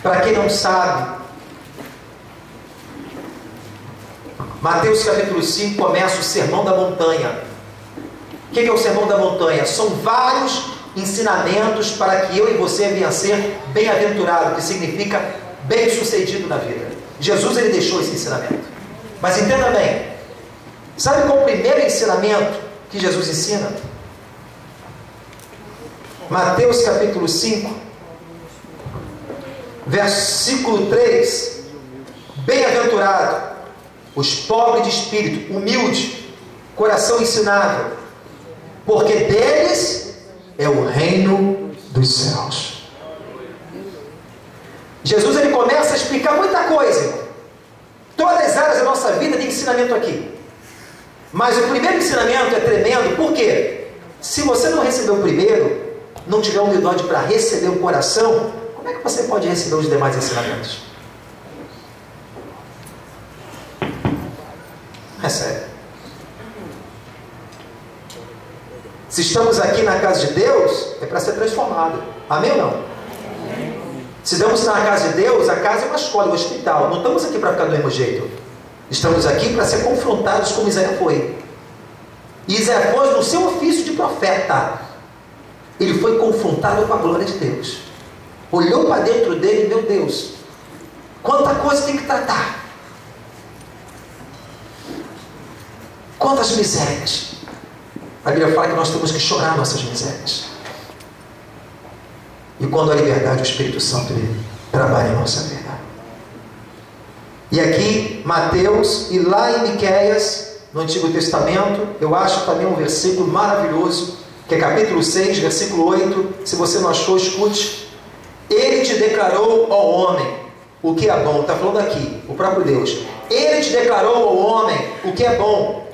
Para quem não sabe, Mateus capítulo 5 começa o Sermão da Montanha. O que é o Sermão da Montanha? São vários ensinamentos para que eu e você venha a ser bem-aventurado, que significa bem-sucedido na vida. Jesus, ele deixou esse ensinamento. Mas entenda bem, sabe qual é o primeiro ensinamento que Jesus ensina? Mateus capítulo 5, versículo 3. Bem-aventurado os pobres de espírito, humilde, coração ensinável, porque deles é o reino dos céus. Jesus, ele começa a explicar muita coisa, irmão. Todas as áreas da nossa vida tem ensinamento aqui. Mas o primeiro ensinamento é tremendo, por quê? Se você não recebeu o primeiro, não tiver humildade para receber o coração, como é que você pode receber os demais ensinamentos? É sério. Se estamos aqui na casa de Deus, é para ser transformado. Amém ou não? Se estamos na casa de Deus, a casa é uma escola, um hospital. Não estamos aqui para ficar do mesmo jeito. Estamos aqui para ser confrontados como Isaías foi. E Isaías foi no seu ofício de profeta. Ele foi confrontado com a glória de Deus. Olhou para dentro dele, meu Deus, quanta coisa tem que tratar. Quantas misérias. A Bíblia fala que nós temos que chorar nossas misérias. E quando há liberdade, o Espírito Santo ele trabalha em nossa vida. E aqui, Mateus, e lá em Miqueias, no Antigo Testamento, eu acho também um versículo maravilhoso, que é capítulo 6, versículo 8. Se você não achou, escute. Ele te declarou, ó homem, o que é bom. Está falando aqui, o próprio Deus. Ele te declarou, ó homem, o que é bom.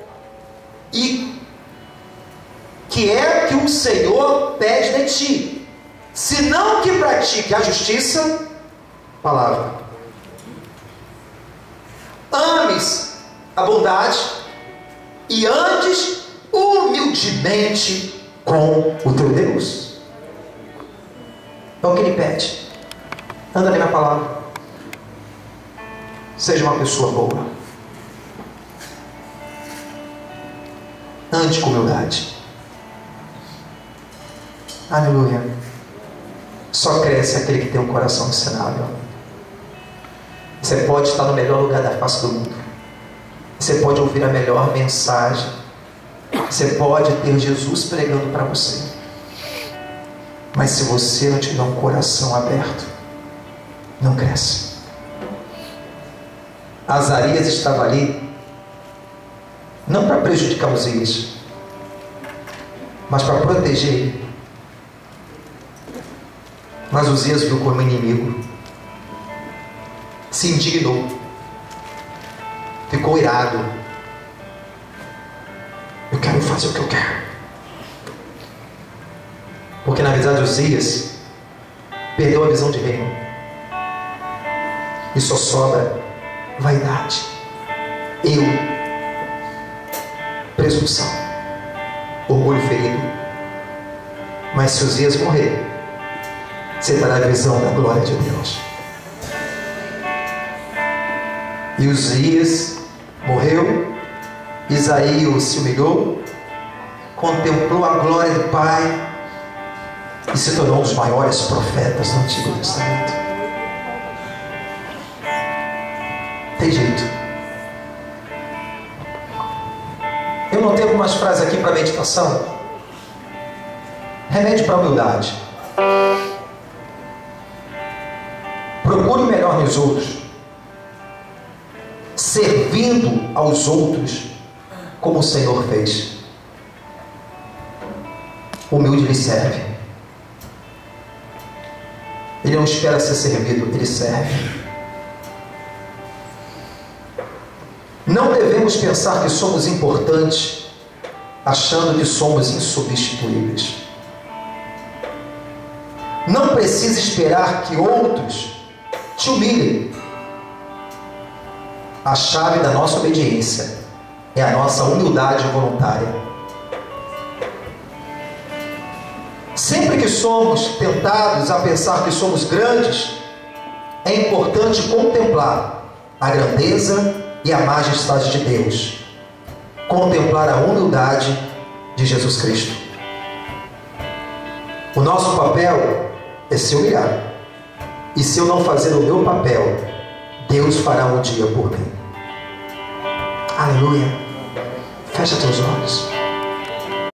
E que é que o Senhor pede de ti, senão que pratique a justiça, palavra. Ames a bondade e andes humildemente com o teu Deus. É o que ele pede. Anda ali na palavra. Seja uma pessoa boa. Ande com humildade. Aleluia. Só cresce aquele que tem um coração ensinável. Você pode estar no melhor lugar da face do mundo. Você pode ouvir a melhor mensagem. Você pode ter Jesus pregando para você. Mas se você não tiver um coração aberto, não cresce. Azarias estava ali não para prejudicar Uzias, mas para proteger ele. Mas Uzias viu como inimigo, se indignou, ficou irado. Eu quero fazer o que eu quero. Porque na verdade Uzias perdeu a visão de reino e só sobra vaidade, eu, presunção, orgulho ferido. Mas se Uzias morrer, você terá a visão da glória de Deus. E Uzias morreu, Isaías se humilhou, contemplou a glória do Pai e se tornou um dos maiores profetas do Antigo Testamento. Tem jeito. Eu notei algumas frases aqui para meditação. Remédio para a humildade. Procure o melhor nos outros, servindo aos outros como o Senhor fez. O humilde lhe serve. Ele não espera ser servido, ele serve. Não devemos pensar que somos importantes, achando que somos insubstituíveis. Não precisa esperar que outros te humilhem. A chave da nossa obediência é a nossa humildade voluntária. Sempre que somos tentados a pensar que somos grandes, é importante contemplar a grandeza e a majestade de Deus, contemplar a humildade de Jesus Cristo. O nosso papel é se humilhar, e se eu não fazer o meu papel, Deus fará um dia por mim. Aleluia. Fecha teus olhos.